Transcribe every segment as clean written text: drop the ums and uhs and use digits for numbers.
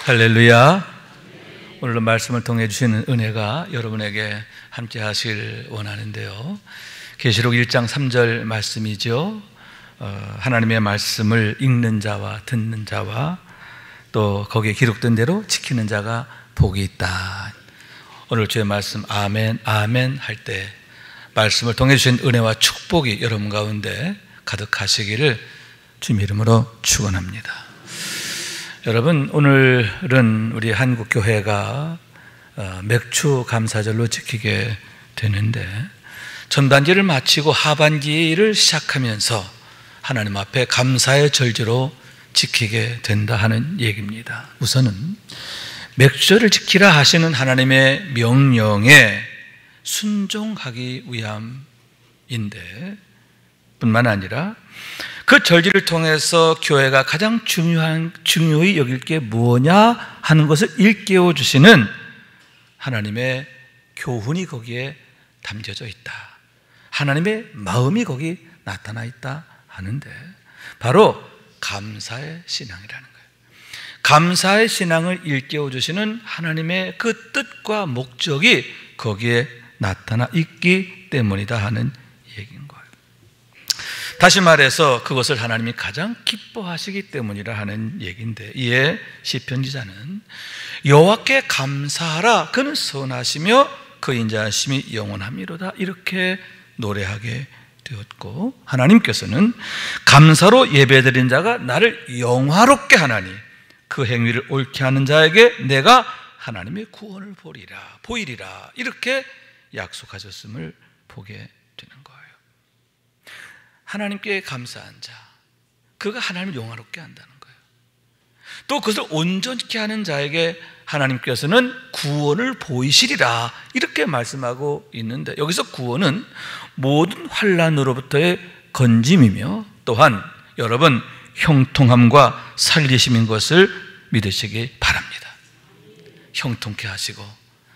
할렐루야. 오늘도 말씀을 통해 주시는 은혜가 여러분에게 함께 하시길 원하는데요, 계시록 1장 3절 말씀이죠. 하나님의 말씀을 읽는 자와 듣는 자와 또 거기에 기록된 대로 지키는 자가 복이 있다. 오늘 주의 말씀 아멘 아멘 할 때 말씀을 통해 주신 은혜와 축복이 여러분 가운데 가득하시기를 주님 이름으로 축원합니다. 여러분, 오늘은 우리 한국교회가 맥주 감사절로 지키게 되는데, 전반기를 마치고 하반기를 시작하면서 하나님 앞에 감사의 절기로 지키게 된다 하는 얘기입니다. 우선은 맥주절을 지키라 하시는 하나님의 명령에 순종하기 위함인데, 뿐만 아니라 그 절기를 통해서 교회가 가장 중요히 여길 게 뭐냐 하는 것을 일깨워 주시는 하나님의 교훈이 거기에 담겨져 있다. 하나님의 마음이 거기 나타나 있다 하는데, 바로 감사의 신앙이라는 거예요. 감사의 신앙을 일깨워 주시는 하나님의 그 뜻과 목적이 거기에 나타나 있기 때문이다 하는 얘기인 거예요. 다시 말해서 그것을 하나님이 가장 기뻐하시기 때문이라 하는 얘기인데, 이에 시편 기자는 여호와께 감사하라, 그는 선하시며 그 인자하심이 영원함이로다, 이렇게 노래하게 되었고, 하나님께서는 감사로 예배드린 자가 나를 영화롭게 하나니 그 행위를 옳게 하는 자에게 내가 하나님의 구원을 보이리라, 이렇게 약속하셨음을 보게 되는 거예요. 하나님께 감사한 자, 그가 하나님을 영화롭게 한다는 거예요. 또 그것을 온전케 하는 자에게 하나님께서는 구원을 보이시리라, 이렇게 말씀하고 있는데, 여기서 구원은 모든 환난으로부터의 건짐이며 또한 여러분 형통함과 살리심인 것을 믿으시기 바랍니다. 형통케 하시고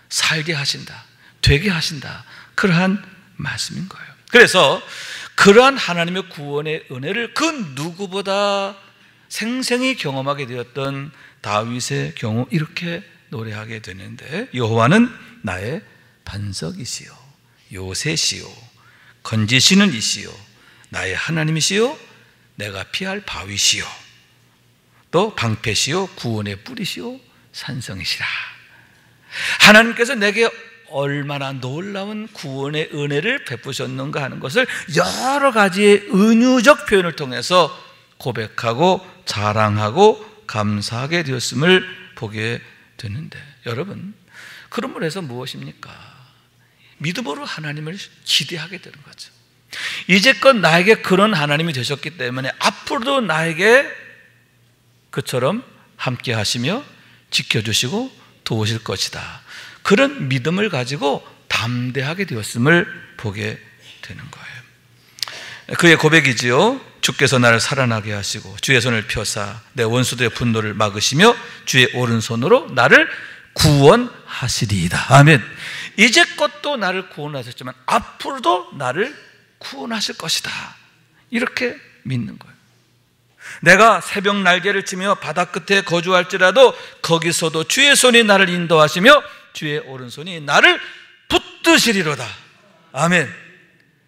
살게 하신다, 되게 하신다, 그러한 말씀인 거예요. 그래서 그러한 하나님의 구원의 은혜를 그 누구보다 생생히 경험하게 되었던 다윗의 경우 이렇게 노래하게 되는데, 여호와는 나의 반석이시요 요새시요 건지시는 이시요 나의 하나님이시요 내가 피할 바위시요 또 방패시요 구원의 뿌리시요 산성이시라. 하나님께서 내게 얼마나 놀라운 구원의 은혜를 베푸셨는가 하는 것을 여러 가지의 은유적 표현을 통해서 고백하고 자랑하고 감사하게 되었음을 보게 되는데, 여러분, 그러므로 해서 무엇입니까? 믿음으로 하나님을 기대하게 되는 거죠. 이제껏 나에게 그런 하나님이 되셨기 때문에 앞으로도 나에게 그처럼 함께 하시며 지켜주시고 도우실 것이다, 그런 믿음을 가지고 담대하게 되었음을 보게 되는 거예요. 그의 고백이지요. 주께서 나를 살아나게 하시고 주의 손을 펴사 내 원수들의 분노를 막으시며 주의 오른손으로 나를 구원하시리이다. 아멘. 이제껏도 나를 구원하셨지만 앞으로도 나를 구원하실 것이다, 이렇게 믿는 거예요. 내가 새벽 날개를 치며 바다 끝에 거주할지라도 거기서도 주의 손이 나를 인도하시며 주의 오른손이 나를 붙드시리로다. 아멘.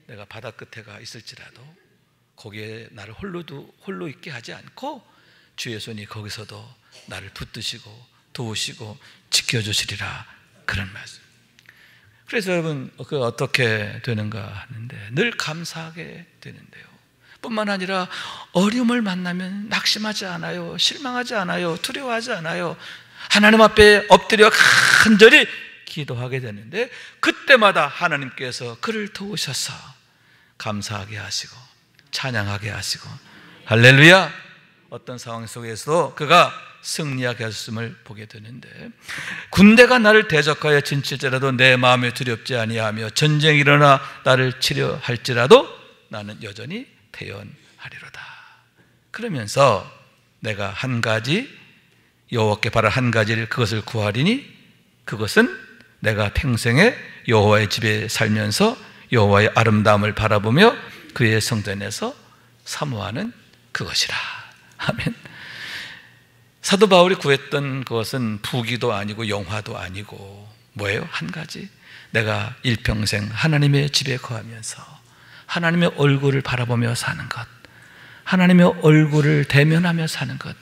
내가 바다 끝에 가 있을지라도 거기에 나를 홀로 있게 하지 않고 주의 손이 거기서도 나를 붙드시고 도우시고 지켜주시리라, 그런 말씀. 그래서 여러분, 그 어떻게 되는가 하는데 늘 감사하게 되는데요, 뿐만 아니라 어려움을 만나면 낙심하지 않아요, 실망하지 않아요, 두려워하지 않아요. 하나님 앞에 엎드려 간절히 기도하게 되는데, 그때마다 하나님께서 그를 도우셔서 감사하게 하시고 찬양하게 하시고, 할렐루야, 어떤 상황 속에서도 그가 승리하게 하셨음을 보게 되는데, 군대가 나를 대적하여 진칠지라도 내 마음에 두렵지 아니하며 전쟁이 일어나 나를 치려 할지라도 나는 여전히 태연하리로다. 그러면서 내가 한 가지, 여호와께 바랄 한 가지를, 그것을 구하리니 그것은 내가 평생에 여호와의 집에 살면서 여호와의 아름다움을 바라보며 그의 성전에서 사모하는 그것이라. 아멘. 사도 바울이 구했던 그것은 부귀도 아니고 영화도 아니고 뭐예요? 한 가지, 내가 일평생 하나님의 집에 거하면서 하나님의 얼굴을 바라보며 사는 것, 하나님의 얼굴을 대면하며 사는 것,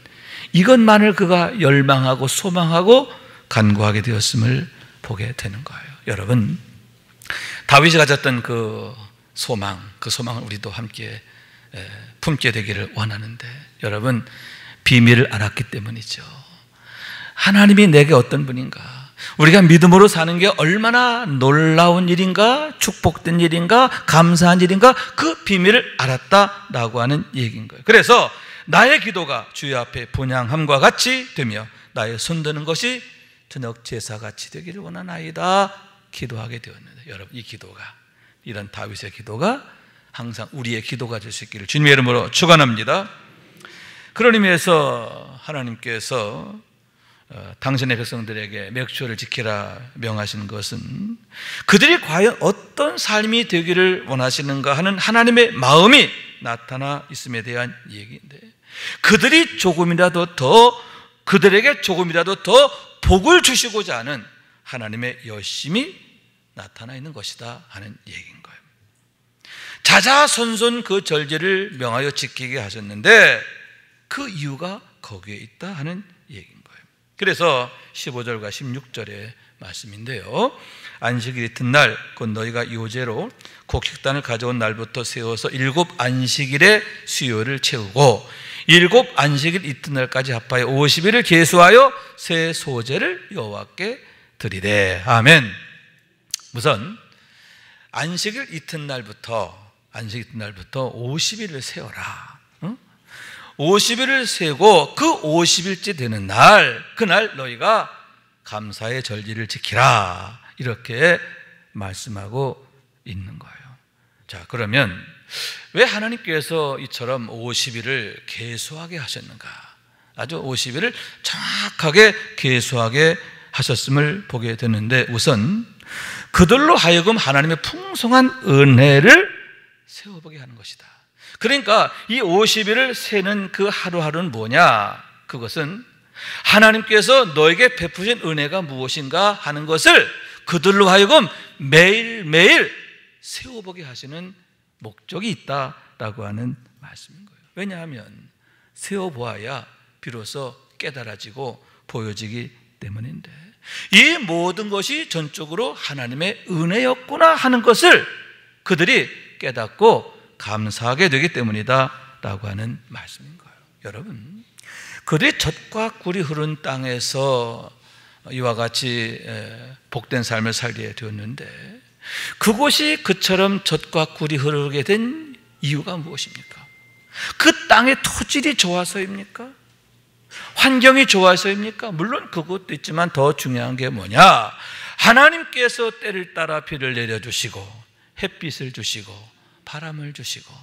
이것만을 그가 열망하고 소망하고 간구하게 되었음을 보게 되는 거예요. 여러분, 다윗이 가졌던 그 소망을 우리도 함께 품게 되기를 원하는데, 여러분, 비밀을 알았기 때문이죠. 하나님이 내게 어떤 분인가, 우리가 믿음으로 사는 게 얼마나 놀라운 일인가, 축복된 일인가, 감사한 일인가, 그 비밀을 알았다라고 하는 얘기인 거예요. 그래서 나의 기도가 주의 앞에 분향함과 같이 되며 나의 손드는 것이 저녁 제사같이 되기를 원하나이다 기도하게 되었는데, 여러분, 이 기도가, 이런 다윗의 기도가 항상 우리의 기도가 될 수 있기를 주님의 이름으로 축원합니다. 그런 의미에서 하나님께서 당신의 백성들에게 맥주를 지키라 명하시는 것은 그들이 과연 어떤 삶이 되기를 원하시는가 하는 하나님의 마음이 나타나 있음에 대한 얘기인데, 그들에게 조금이라도 더 복을 주시고자 하는 하나님의 열심이 나타나 있는 것이다 하는 얘기인 거예요. 자자손손 그 절제를 명하여 지키게 하셨는데 그 이유가 거기에 있다 하는 얘기인 거예요. 그래서 15절과 16절의 말씀인데요, 안식일 이튿날 곧 너희가 요제로 곡식단을 가져온 날부터 세워서 7 안식일의 수요를 채우고 7 안식일 이튿날까지 합하여 50일을 계수하여 새 소제를 여호와께 드리래. 아멘. 우선 안식일 이튿날부터 50일을 세워라. 50일을 세고 그 50일째 되는 날, 그날 너희가 감사의 절기를 지키라, 이렇게 말씀하고 있는 거예요. 자, 그러면 왜 하나님께서 이처럼 50일을 계수하게 하셨는가? 아주 50일을 정확하게 계수하게 하셨음을 보게 되는데, 우선 그들로 하여금 하나님의 풍성한 은혜를 세워보게 하는 것이다. 그러니까 이 50일을 세는 그 하루하루는 뭐냐? 그것은 하나님께서 너에게 베푸신 은혜가 무엇인가 하는 것을 그들로 하여금 매일매일 세워보게 하시는 목적이 있다라고 하는 말씀인 거예요. 왜냐하면 세워보아야 비로소 깨달아지고 보여지기 때문인데, 이 모든 것이 전적으로 하나님의 은혜였구나 하는 것을 그들이 깨닫고 감사하게 되기 때문이다 라고 하는 말씀인 거예요. 여러분, 그들이 젖과 꿀이 흐른 땅에서 이와 같이 복된 삶을 살게 되었는데, 그곳이 그처럼 젖과 꿀이 흐르게 된 이유가 무엇입니까? 그 땅의 토질이 좋아서입니까? 환경이 좋아서입니까? 물론 그것도 있지만 더 중요한 게 뭐냐? 하나님께서 때를 따라 비를 내려주시고 햇빛을 주시고 바람을 주시고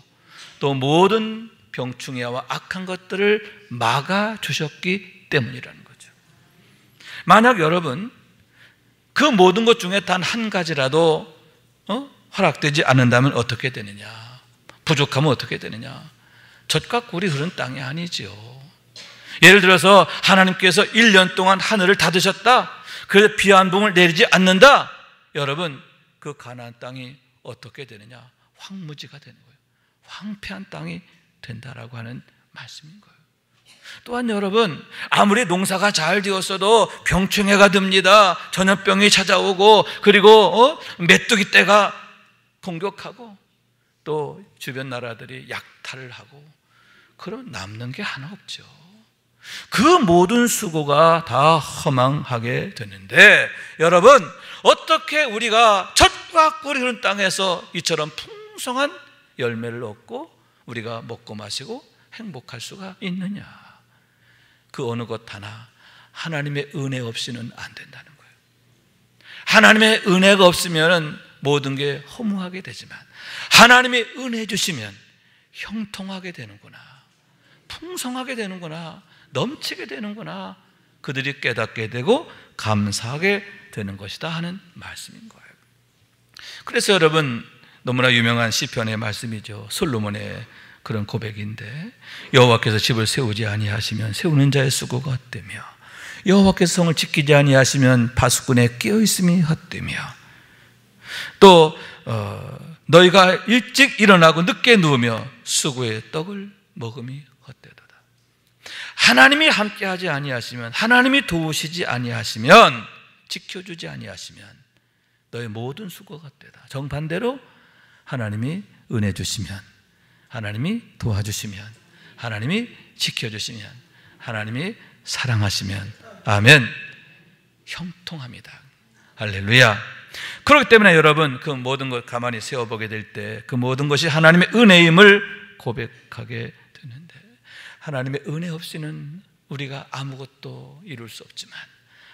또 모든 병충해와 악한 것들을 막아주셨기 때문이라는 거죠. 만약 여러분 그 모든 것 중에 단 한 가지라도 허락되지 않는다면 어떻게 되느냐? 부족하면 어떻게 되느냐? 젖과 꿀이 흐른 땅이 아니죠. 예를 들어서 하나님께서 1년 동안 하늘을 닫으셨다, 그래서 비 한 봉을 내리지 않는다, 여러분 그 가나안 땅이 어떻게 되느냐? 황무지가 되는 거예요. 황폐한 땅이 된다라고 하는 말씀인 거예요. 또한 여러분, 아무리 농사가 잘 되었어도 병충해가 듭니다. 전염병이 찾아오고, 그리고 메뚜기 떼가 공격하고, 또 주변 나라들이 약탈을 하고, 그럼 남는 게 하나 없죠. 그 모든 수고가 다 허망하게 되는데, 여러분 어떻게 우리가 젖과 꿀이 흐른 땅에서 이처럼 풍성한 열매를 얻고 우리가 먹고 마시고 행복할 수가 있느냐? 그 어느 것 하나 하나님의 은혜 없이는 안 된다는 거예요. 하나님의 은혜가 없으면 모든 게 허무하게 되지만 하나님의 은혜 주시면 형통하게 되는구나, 풍성하게 되는구나, 넘치게 되는구나, 그들이 깨닫게 되고 감사하게 되는 것이다 하는 말씀인 거예요. 그래서 여러분, 너무나 유명한 시편의 말씀이죠. 솔로몬의 그런 고백인데, 여호와께서 집을 세우지 아니하시면 세우는 자의 수고가 헛되며 여호와께서 성을 지키지 아니하시면 파수꾼의 깨어있음이 헛되며, 또 너희가 일찍 일어나고 늦게 누우며 수고의 떡을 먹음이 헛되도다. 하나님이 함께하지 아니하시면, 하나님이 도우시지 아니하시면, 지켜주지 아니하시면 너희 모든 수고가 헛되다. 정반대로 하나님이 은혜 주시면, 하나님이 도와주시면, 하나님이 지켜주시면, 하나님이 사랑하시면, 아멘, 형통합니다. 할렐루야. 그렇기 때문에 여러분, 그 모든 걸 가만히 세워보게 될 때 그 모든 것이 하나님의 은혜임을 고백하게 되는데, 하나님의 은혜 없이는 우리가 아무것도 이룰 수 없지만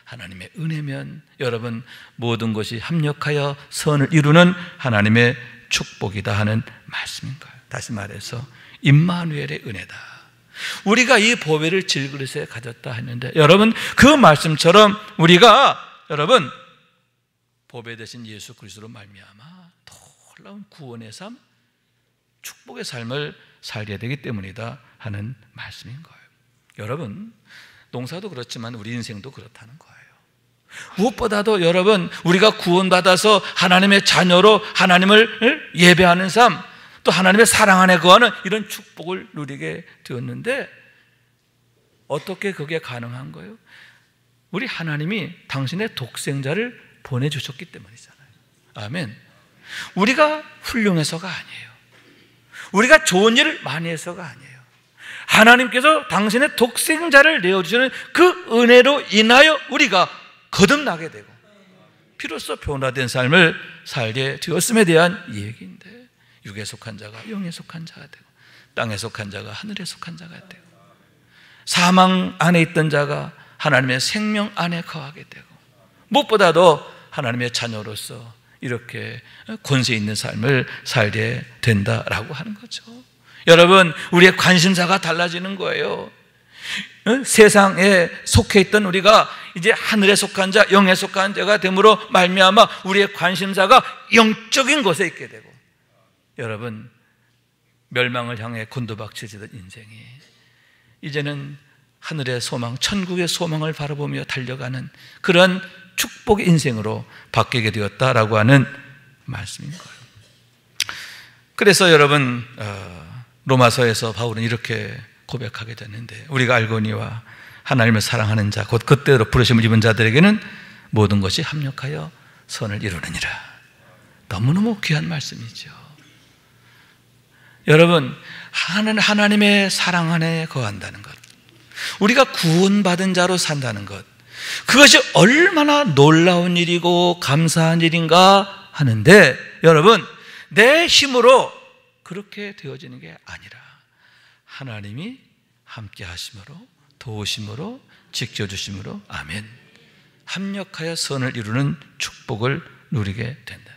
하나님의 은혜면 여러분 모든 것이 합력하여 선을 이루는 하나님의 축복이다 하는 말씀인 거예요. 다시 말해서 임마누엘의 은혜다. 우리가 이 보배를 질그릇에 가졌다 했는데, 여러분 그 말씀처럼 우리가 여러분 보배 되신 예수 그리스도로 말미암아 놀라운 구원의 삶, 축복의 삶을 살게 되기 때문이다 하는 말씀인 거예요. 여러분, 농사도 그렇지만 우리 인생도 그렇다는 거예요. 무엇보다도 여러분, 우리가 구원받아서 하나님의 자녀로 하나님을 예배하는 삶, 또 하나님의 사랑 안에 거하는 이런 축복을 누리게 되었는데, 어떻게 그게 가능한 거예요? 우리 하나님이 당신의 독생자를 보내주셨기 때문이잖아요. 아멘. 우리가 훌륭해서가 아니에요. 우리가 좋은 일을 많이 해서가 아니에요. 하나님께서 당신의 독생자를 내어주시는 그 은혜로 인하여 우리가 거듭나게 되고 비로소 변화된 삶을 살게 되었음에 대한 얘기인데, 육에 속한 자가 영에 속한 자가 되고 땅에 속한 자가 하늘에 속한 자가 되고 사망 안에 있던 자가 하나님의 생명 안에 거하게 되고, 무엇보다도 하나님의 자녀로서 이렇게 권세 있는 삶을 살게 된다라고 하는 거죠. 여러분, 우리의 관심사가 달라지는 거예요. 세상에 속해 있던 우리가 이제 하늘에 속한 자, 영에 속한 자가 됨으로 말미암아 우리의 관심사가 영적인 것에 있게 되고, 여러분 멸망을 향해 곤두박질지던 인생이 이제는 하늘의 소망, 천국의 소망을 바라보며 달려가는 그런 축복의 인생으로 바뀌게 되었다라고 하는 말씀인 거예요. 그래서 여러분, 로마서에서 바울은 이렇게 고백하게 됐는데, 우리가 알거니와 하나님을 사랑하는 자, 곧 그때로 부르심을 입은 자들에게는 모든 것이 합력하여 선을 이루느니라. 너무너무 귀한 말씀이죠. 여러분, 하나님의 사랑 안에 거한다는 것, 우리가 구원받은 자로 산다는 것, 그것이 얼마나 놀라운 일이고 감사한 일인가 하는데, 여러분 내 힘으로 그렇게 되어지는 게 아니라 하나님이 함께 하심으로, 도우심으로, 지켜주심으로, 아멘, 합력하여 선을 이루는 축복을 누리게 된다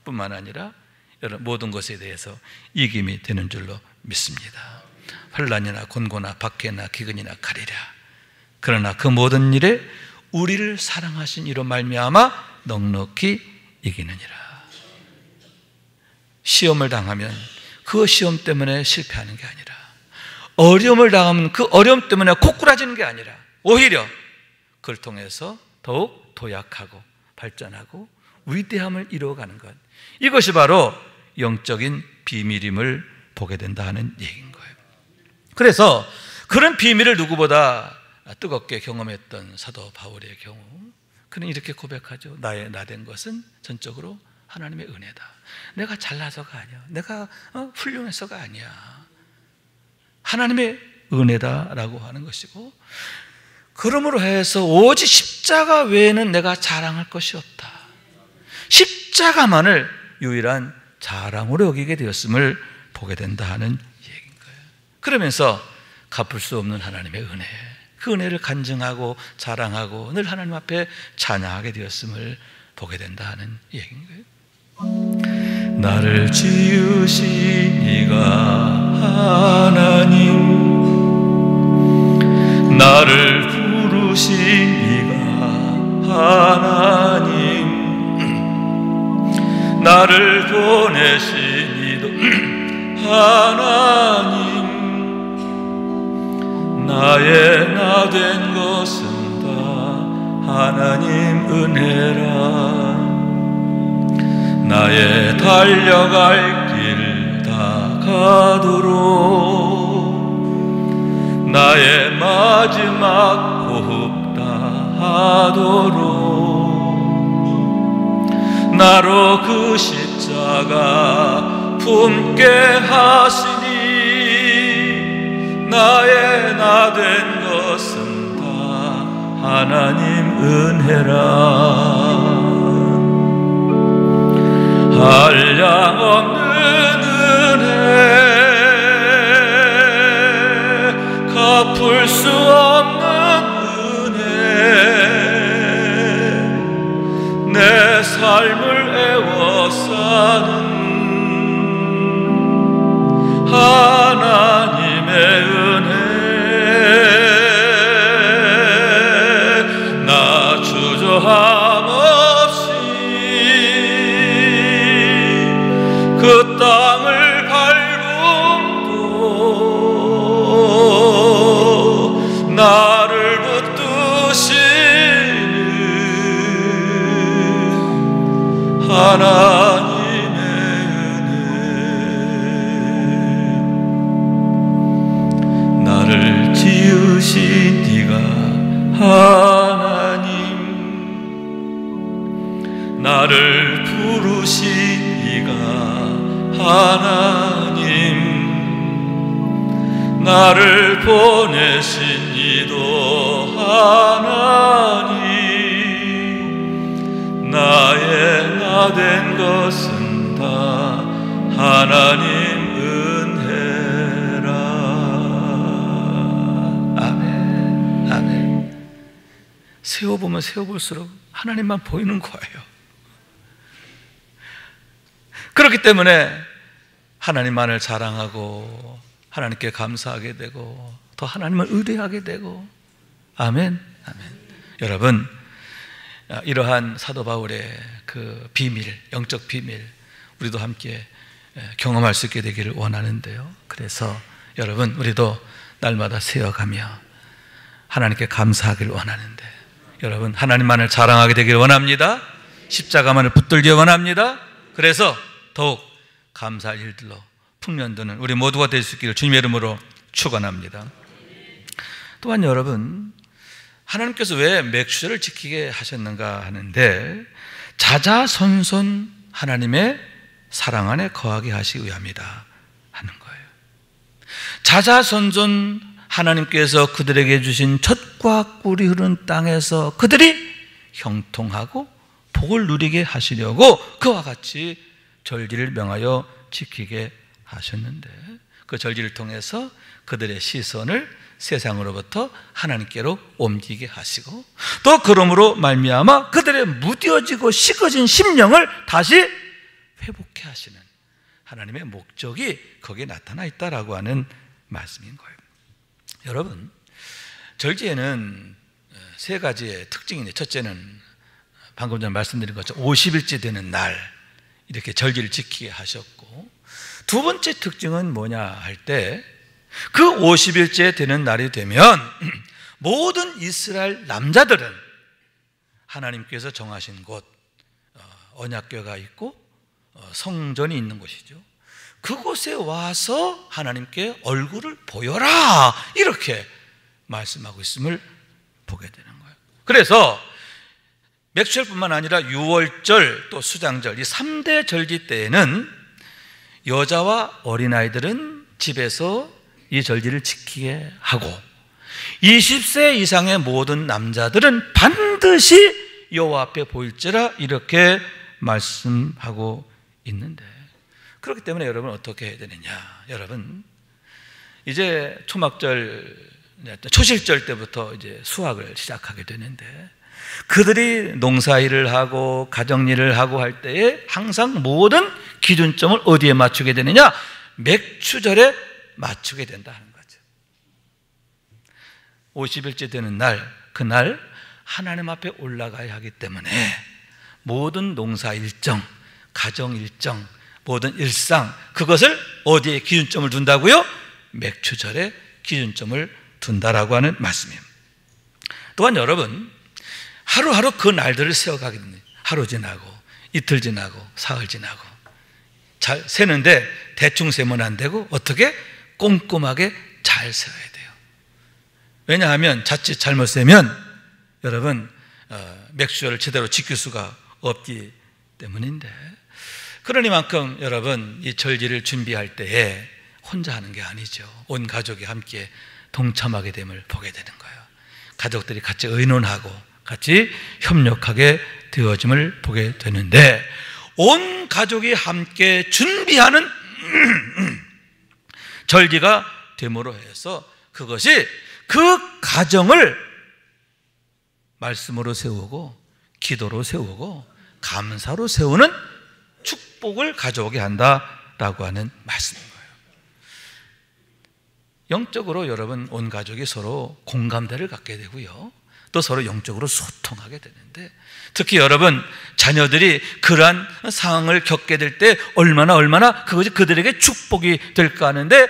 뿐만 아니라 여러분 모든 것에 대해서 이김이 되는 줄로 믿습니다. 환난이나 곤고나 박해나 기근이나 가리랴, 그러나 그 모든 일에 우리를 사랑하신 이로 말미암아 넉넉히 이기느니라. 시험을 당하면 그 시험 때문에 실패하는 게 아니라, 어려움을 당하면 그 어려움 때문에 고꾸라지는 게 아니라 오히려 그걸 통해서 더욱 도약하고 발전하고 위대함을 이루어가는 것, 이것이 바로 영적인 비밀임을 보게 된다 하는 얘기인 거예요. 그래서 그런 비밀을 누구보다 뜨겁게 경험했던 사도 바울의 경우, 그는 이렇게 고백하죠. 나의 나된 것은 전적으로 하나님의 은혜다. 내가 잘나서가 아니야, 내가 훌륭해서가 아니야, 하나님의 은혜다라고 하는 것이고, 그러므로 해서 오직 십자가 외에는 내가 자랑할 것이 없다. 십자가만을 유일한 자랑으로 여기게 되었음을 보게 된다 하는 얘기인 거예요. 그러면서 갚을 수 없는 하나님의 은혜, 그 은혜를 간증하고 자랑하고 늘 하나님 앞에 찬양하게 되었음을 보게 된다 하는 얘기인 거예요. 나를 지으신 이가 하나님, 나를 부르신 이가 하나님, 나를 보내신 이도 하나님, 나의 나 된 것은 다 하나님 은혜라. 나의 달려갈 길 다 가도록 나의 마지막 호흡 다 하도록 나로 그 십자가 품게 하시니 나의 나 된 것은 다 하나님 은혜라. 한량없는 은혜 갚을 수 없는 은혜 내 삶을 애워 사는 하나님의 은혜 나 주저함 없이 그 땅을 밟음도 나를 붙드시는 하나님의 은혜 나를 지으신 네가 하나님 나를 부르신 네가 하나님 나를 보내신 이도 하나님 나의 나 된 것은 다 하나님 은혜라. 아멘. 아멘. 세워보면 세워볼수록 하나님만 보이는 거예요. 그렇기 때문에 하나님만을 자랑하고 하나님께 감사하게 되고 더 하나님을 의뢰하게 되고 아멘. 아멘. 여러분 이러한 사도 바울의 그 비밀, 영적 비밀 우리도 함께 경험할 수 있게 되기를 원하는데요. 그래서 여러분 우리도 날마다 세어가며 하나님께 감사하기를 원하는데 여러분 하나님만을 자랑하게 되기를 원합니다. 십자가만을 붙들기 원합니다. 그래서 더욱 감사할 일들로 풍년도는 우리 모두가 될 수 있기를 주님의 이름으로 축원합니다. 또한 여러분 하나님께서 왜 맥주절을 지키게 하셨는가 하는데 자자손손 하나님의 사랑 안에 거하게 하시기 위함이다 하는 거예요. 자자손손 하나님께서 그들에게 주신 젖과 꿀이 흐르는 땅에서 그들이 형통하고 복을 누리게 하시려고 그와 같이 절기를 명하여 지키게 하셨는데 그 절기를 통해서 그들의 시선을 세상으로부터 하나님께로 옮기게 하시고 또 그러므로 말미암아 그들의 무뎌지고 식어진 심령을 다시 회복해 하시는 하나님의 목적이 거기에 나타나 있다라고 하는 말씀인 거예요. 여러분 절기에는 세 가지의 특징이 있는데 첫째는 방금 전에 말씀드린 것처럼 50일째 되는 날 이렇게 절기를 지키게 하셨고 두 번째 특징은 뭐냐 할 때 그 50일째 되는 날이 되면 모든 이스라엘 남자들은 하나님께서 정하신 곳 언약궤가 있고 성전이 있는 곳이죠. 그곳에 와서 하나님께 얼굴을 보여라 이렇게 말씀하고 있음을 보게 되는 거예요. 그래서 맥주절뿐만 아니라 유월절 또 수장절 이 3대 절기 때에는 여자와 어린아이들은 집에서 이 절기를 지키게 하고 20세 이상의 모든 남자들은 반드시 여호와 앞에 보일지라 이렇게 말씀하고 있는데 그렇기 때문에 여러분 어떻게 해야 되느냐 여러분 이제 초막절 초실절 때부터 이제 수확을 시작하게 되는데 그들이 농사일을 하고 가정일을 하고 할 때에 항상 모든 기준점을 어디에 맞추게 되느냐 맥추절에 맞추게 된다 하는 거죠. 50일째 되는 날 그날 하나님 앞에 올라가야 하기 때문에 모든 농사 일정, 가정 일정, 모든 일상 그것을 어디에 기준점을 둔다고요? 맥추절에 기준점을 둔다라고 하는 말씀이에요. 또한 여러분, 하루하루 그 날들을 세워가게 됩니다. 하루 지나고 이틀 지나고 사흘 지나고 잘 세는데 대충 세면 안 되고 어떻게? 꼼꼼하게 잘 세워야 돼요. 왜냐하면 자칫 잘못 세면 여러분 맥주절을 제대로 지킬 수가 없기 때문인데, 그러니만큼 여러분 이 절기를 준비할 때에 혼자 하는 게 아니죠. 온 가족이 함께 동참하게 됨을 보게 되는 거예요. 가족들이 같이 의논하고 같이 협력하게 되어짐을 보게 되는데, 온 가족이 함께 준비하는 절기가 됨으로 해서 그것이 그 가정을 말씀으로 세우고 기도로 세우고 감사로 세우는 축복을 가져오게 한다라고 하는 말씀인 거예요. 영적으로 여러분 온 가족이 서로 공감대를 갖게 되고요, 또 서로 영적으로 소통하게 되는데, 특히 여러분 자녀들이 그러한 상황을 겪게 될 때 얼마나 그것이 그들에게 축복이 될까 하는데,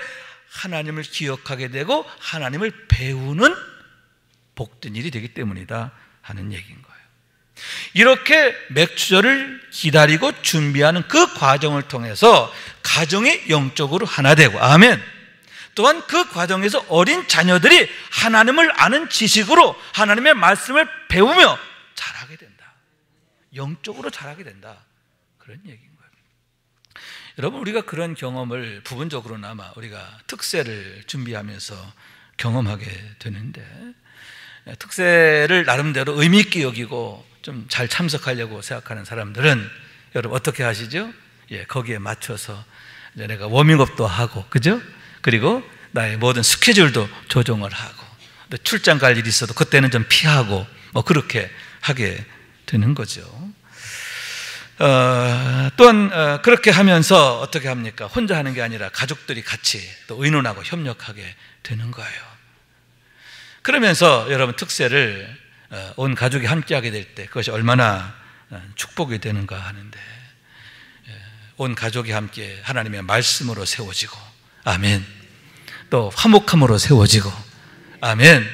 하나님을 기억하게 되고 하나님을 배우는 복된 일이 되기 때문이다 하는 얘기인 거예요. 이렇게 맥주절을 기다리고 준비하는 그 과정을 통해서 가정이 영적으로 하나 되고, 아멘. 또한 그 과정에서 어린 자녀들이 하나님을 아는 지식으로 하나님의 말씀을 배우며 자라게 된다. 영적으로 자라게 된다. 그런 얘기인 거예요. 여러분, 우리가 그런 경험을 부분적으로나마 우리가 특세를 준비하면서 경험하게 되는데, 특세를 나름대로 의미 있게 여기고 좀 잘 참석하려고 생각하는 사람들은 여러분 어떻게 하시죠? 거기에 맞춰서 내가 워밍업도 하고, 그죠? 그리고 나의 모든 스케줄도 조정을 하고, 출장 갈 일이 있어도 그때는 좀 피하고, 그렇게 하게 되는 거죠. 또한 그렇게 하면서 어떻게 합니까? 혼자 하는 게 아니라 가족들이 같이 또 의논하고 협력하게 되는 거예요. 그러면서 여러분 특세를 온 가족이 함께하게 될 때 그것이 얼마나 축복이 되는가 하는데, 온 가족이 함께 하나님의 말씀으로 세워지고, 아멘. 또 화목함으로 세워지고, 아멘.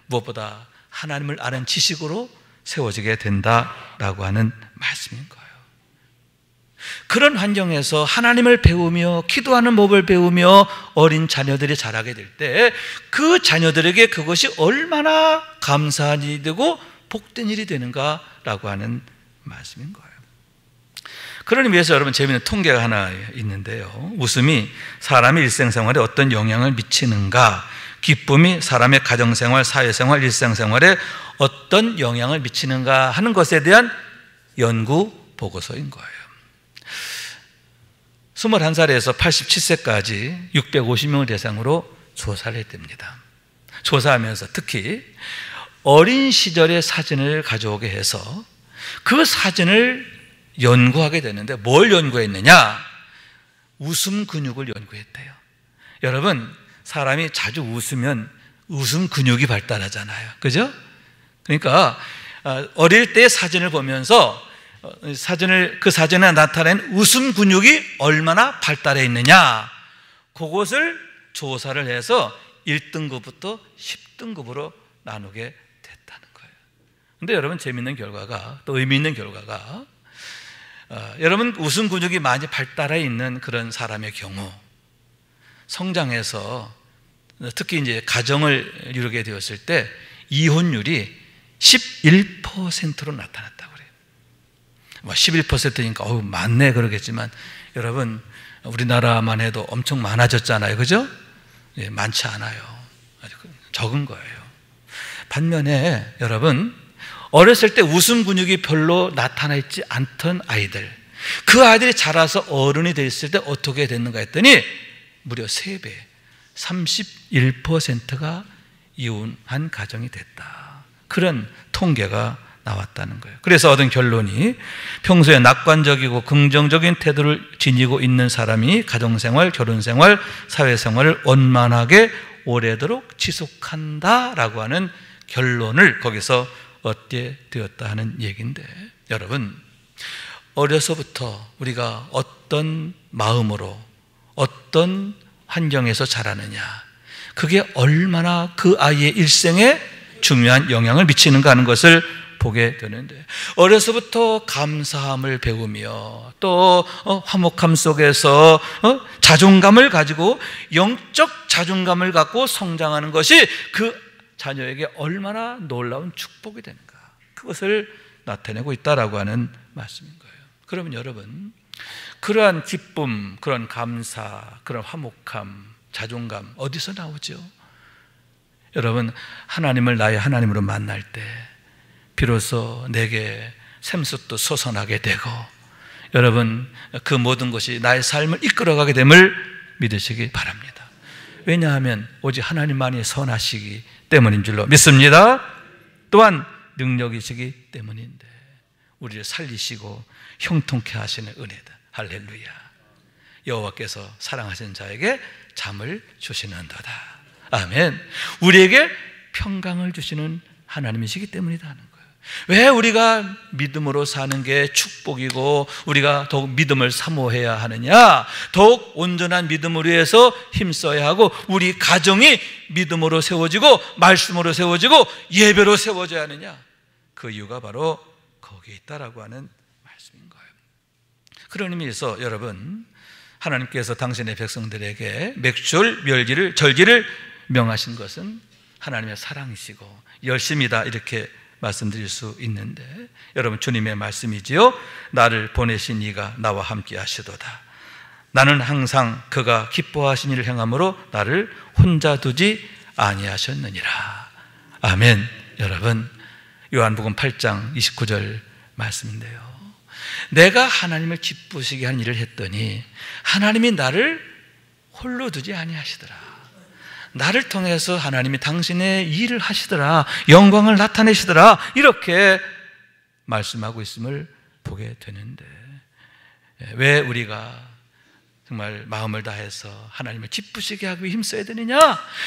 무엇보다 하나님을 아는 지식으로 세워지게 된다라고 하는 말씀인 거예요. 그런 환경에서 하나님을 배우며 기도하는 법을 배우며 어린 자녀들이 자라게 될 때 그 자녀들에게 그것이 얼마나 감사한 일이 되고 복된 일이 되는가라고 하는 말씀인 거예요. 그러니 위해서 여러분 재미있는 통계가 하나 있는데요, 웃음이 사람의 일생생활에 어떤 영향을 미치는가, 기쁨이 사람의 가정생활, 사회생활, 일상생활에 어떤 영향을 미치는가 하는 것에 대한 연구 보고서인 거예요. 21살에서 87세까지 650명을 대상으로 조사를 했답니다. 조사하면서 특히 어린 시절의 사진을 가져오게 해서 그 사진을 연구하게 되는데, 뭘 연구했느냐? 웃음 근육을 연구했대요. 여러분, 사람이 자주 웃으면 웃음 근육이 발달하잖아요, 그죠? 그러니까 어릴 때 사진을 보면서 그 사진에 나타낸 웃음 근육이 얼마나 발달해 있느냐, 그것을 조사를 해서 1등급부터 10등급으로 나누게 됐다는 거예요. 근데 여러분 재미있는 결과가, 또 의미 있는 결과가, 여러분 웃음 근육이 많이 발달해 있는 그런 사람의 경우 성장해서 특히 이제 가정을 이루게 되었을 때 이혼율이 11%로 나타났다고 그래요. 11%니까 많네 그러겠지만, 여러분 우리나라만 해도 엄청 많아졌잖아요, 그죠? 많지 않아요. 아주 적은 거예요. 반면에 여러분 어렸을 때 웃음 근육이 별로 나타나 있지 않던 아이들, 그 아이들이 자라서 어른이 됐을 때 어떻게 됐는가 했더니 무려 3배, 31%가 이혼한 가정이 됐다. 그런 통계가 나왔다는 거예요. 그래서 얻은 결론이, 평소에 낙관적이고 긍정적인 태도를 지니고 있는 사람이 가정생활, 결혼생활, 사회생활을 원만하게 오래도록 지속한다라고 하는 결론을 거기서 얻게 되었다 하는 얘기인데, 여러분 어려서부터 우리가 어떤 마음으로 어떤 환경에서 자라느냐, 그게 얼마나 그 아이의 일생에 중요한 영향을 미치는가 하는 것을 보게 되는데, 어려서부터 감사함을 배우며 또 화목함 속에서 자존감을 가지고 영적 자존감을 갖고 성장하는 것이 그 자녀에게 얼마나 놀라운 축복이 되는가, 그것을 나타내고 있다라고 하는 말씀인 거예요. 그러면 여러분, 그러한 기쁨, 그런 감사, 그런 화목함, 자존감 어디서 나오죠? 여러분, 하나님을 나의 하나님으로 만날 때 비로소 내게 샘솟도 솟아나게 되고, 여러분, 그 모든 것이 나의 삶을 이끌어가게 됨을 믿으시기 바랍니다. 왜냐하면 오직 하나님만이 선하시기 때문인 줄로 믿습니다. 또한 능력이시기 때문인데 우리를 살리시고 형통케 하시는 은혜다. 할렐루야. 여호와께서 사랑하시는 자에게 잠을 주시는도다. 아멘. 우리에게 평강을 주시는 하나님이시기 때문이다 하는 거예요. 왜 우리가 믿음으로 사는 게 축복이고 우리가 더욱 믿음을 사모해야 하느냐, 더욱 온전한 믿음을 위해서 힘써야 하고 우리 가정이 믿음으로 세워지고 말씀으로 세워지고 예배로 세워져야 하느냐, 그 이유가 바로 거기에 있다라고 하는 말씀인 거예요. 그런 의미에서 여러분, 하나님께서 당신의 백성들에게 맥출 절기를 명하신 것은 하나님의 사랑이시고 열심이다, 이렇게 말씀드릴 수 있는데, 여러분, 주님의 말씀이지요. 나를 보내신 이가 나와 함께 하시도다. 나는 항상 그가 기뻐하신 일을 행함으로 나를 혼자 두지 아니하셨느니라. 아멘. 여러분, 요한복음 8장 29절 말씀인데요, 내가 하나님을 기쁘시게 한 일을 했더니 하나님이 나를 홀로 두지 아니하시더라. 나를 통해서 하나님이 당신의 일을 하시더라, 영광을 나타내시더라, 이렇게 말씀하고 있음을 보게 되는데, 왜 우리가 정말 마음을 다해서 하나님을 기쁘시게 하기 위해 힘써야 되느냐,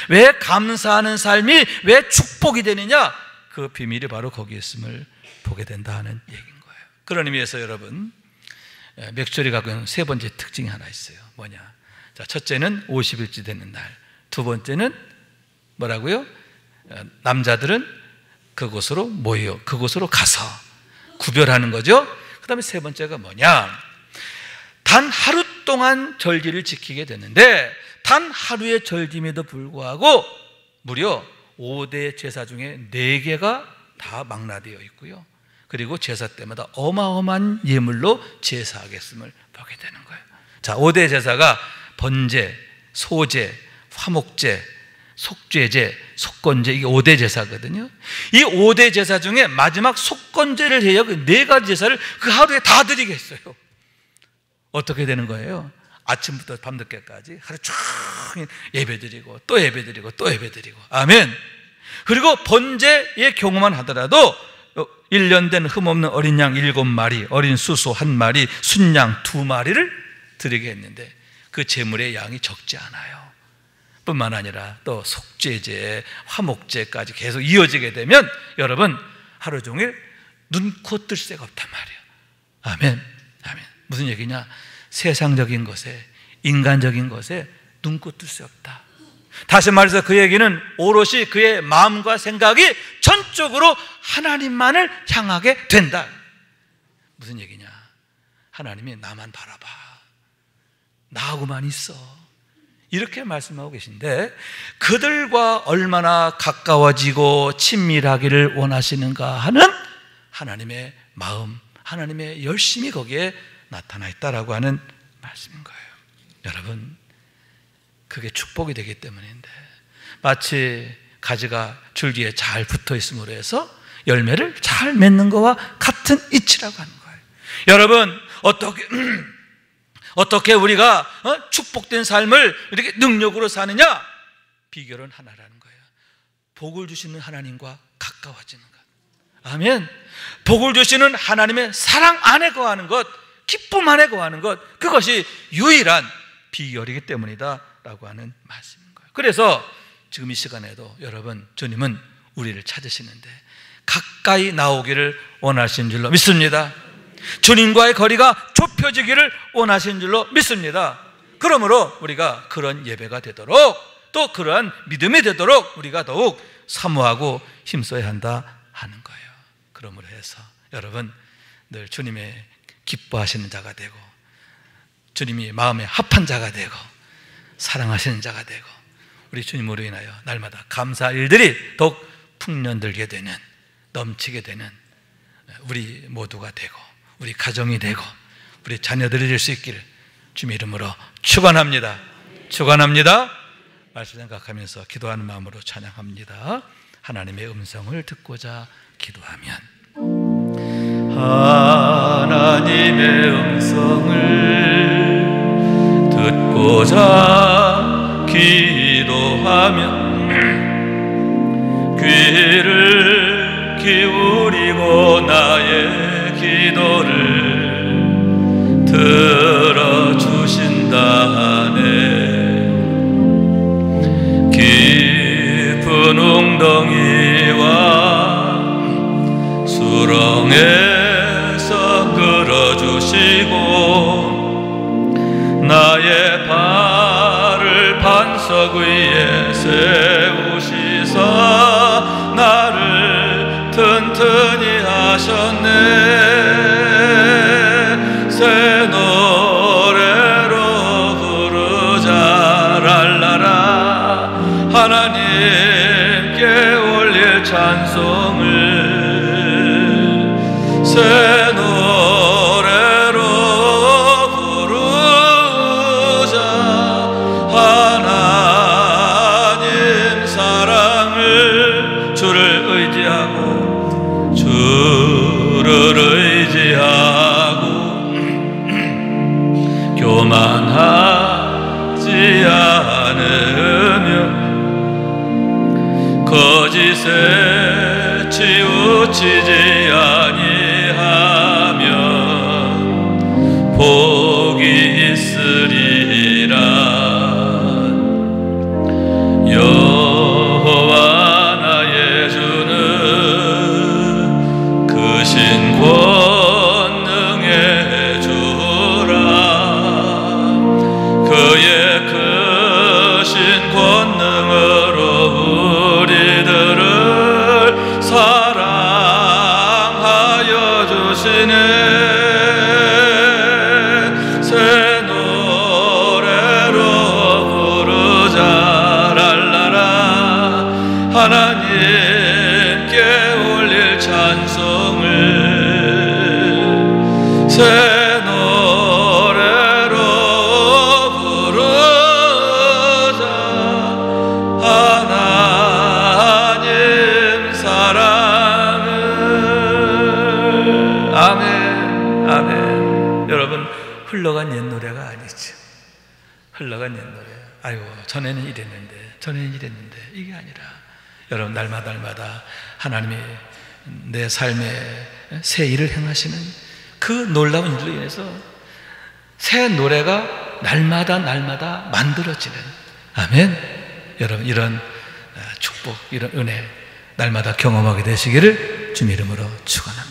왜 감사하는 삶이 왜 축복이 되느냐, 그 비밀이 바로 거기에 있음을 보게 된다 하는 얘기인 거예요. 그런 의미에서 여러분, 맥주리 갖고 있는 세 번째 특징이 하나 있어요. 뭐냐? 자, 첫째는 50일째 되는 날, 두 번째는 뭐라고요? 남자들은 그곳으로 모여, 그곳으로 가서 구별하는 거죠. 그 다음에 세 번째가 뭐냐? 단 하루 동안 절기를 지키게 되는데, 단 하루의 절기임에도 불구하고 무려 5대 제사 중에 4개가 다 망라되어 있고요, 그리고 제사 때마다 어마어마한 예물로 제사하겠음을 보게 되는 거예요. 자, 5대 제사가 번제, 소제, 화목제, 속죄제, 속건제, 이게 5대 제사거든요. 이 5대 제사 중에 마지막 속건제를 해야 그 4가지 제사를 그 하루에 다 드리겠어요. 어떻게 되는 거예요? 아침부터 밤늦게까지 하루 종일 예배드리고 또 예배드리고 또 예배드리고. 아멘. 그리고 번제의 경우만 하더라도 1년 된 흠없는 어린 양 7마리, 어린 수소 1마리, 순양 2마리를 드리게 했는데 그 제물의 양이 적지 않아요. 뿐만 아니라 또 속죄제, 화목제까지 계속 이어지게 되면 여러분, 하루 종일 눈코 뜰 새가 없단 말이에요. 아멘. 아멘. 무슨 얘기냐? 세상적인 것에, 인간적인 것에 눈코 뜰 수 없다. 다시 말해서 그 얘기는 오롯이 그의 마음과 생각이 전적으로 하나님만을 향하게 된다. 무슨 얘기냐? 하나님이 나만 바라봐, 나하고만 있어, 이렇게 말씀하고 계신데, 그들과 얼마나 가까워지고 친밀하기를 원하시는가 하는 하나님의 마음, 하나님의 열심이 거기에 나타나 있다라고 하는 말씀인 거예요. 여러분, 그게 축복이 되기 때문인데, 마치 가지가 줄기에 잘 붙어 있음으로 해서 열매를 잘 맺는 것과 같은 이치라고 하는 거예요. 여러분, 어떻게 우리가 축복된 삶을 이렇게 능력으로 사느냐? 비결은 하나라는 거예요. 복을 주시는 하나님과 가까워지는 것. 아멘. 복을 주시는 하나님의 사랑 안에 거하는 것, 기쁨 안에 거하는 것, 그것이 유일한 비결이기 때문이다 라고 하는 말씀인 거예요. 그래서 지금 이 시간에도 여러분, 주님은 우리를 찾으시는데 가까이 나오기를 원하신 줄로 믿습니다. 주님과의 거리가 좁혀지기를 원하신 줄로 믿습니다. 그러므로 우리가 그런 예배가 되도록, 또 그러한 믿음이 되도록 우리가 더욱 사모하고 힘써야 한다 하는 거예요. 그러므로 해서 여러분 늘 주님의 기뻐하시는 자가 되고 주님이 마음에 합한 자가 되고 사랑하시는 자가 되고 우리 주님으로 인하여 날마다 감사할 일들이 더욱 풍년들게 되는, 넘치게 되는 우리 모두가 되고 우리 가정이 되고 우리 자녀들이 될 수 있기를 주님의 이름으로 축원합니다. 축원합니다. 말씀 생각하면서 기도하는 마음으로 찬양합니다. 하나님의 음성을 듣고자 기도하면 하나님의 음성을 듣고자 기도하면 귀를 기울이고 나의 기도를 들어주신다 하네. 깊은 웅덩이와 수렁에서 끌어주시고 나의 발을 반석 위에 세우시사 나를 튼튼히 하셨네. 새 노래로 부르자 랄라라. 하나님께 올릴 찬송을 새 노래로 부르자. 하나님 사랑을 주를 의지하고 주를 의지하고 교만하지 않으며 거짓에 치우치지 아니하면 복이 있으리라. 여호와 나의 주는 크신 권능의 주라. 그의 크신 권능으로 우리들을 사랑하여 주시네. 새 노래로 부르자 랄라라. 하나님께 올릴 찬송을 새 노래로 부르자. 하나님 사랑을. 아멘, 아멘. 여러분 흘러간 옛 노래가 아니죠. 흘러간 옛 노래. 아이고 전에는 이랬는데 이게 아니라 여러분 날마다 하나님이 내 삶에 새 일을 행하시는 그 놀라운 일로 인해서 새 노래가 날마다 만들어지는. 아멘. 여러분 이런 축복, 이런 은혜 날마다 경험하게 되시기를 주님 이름으로 축원합니다.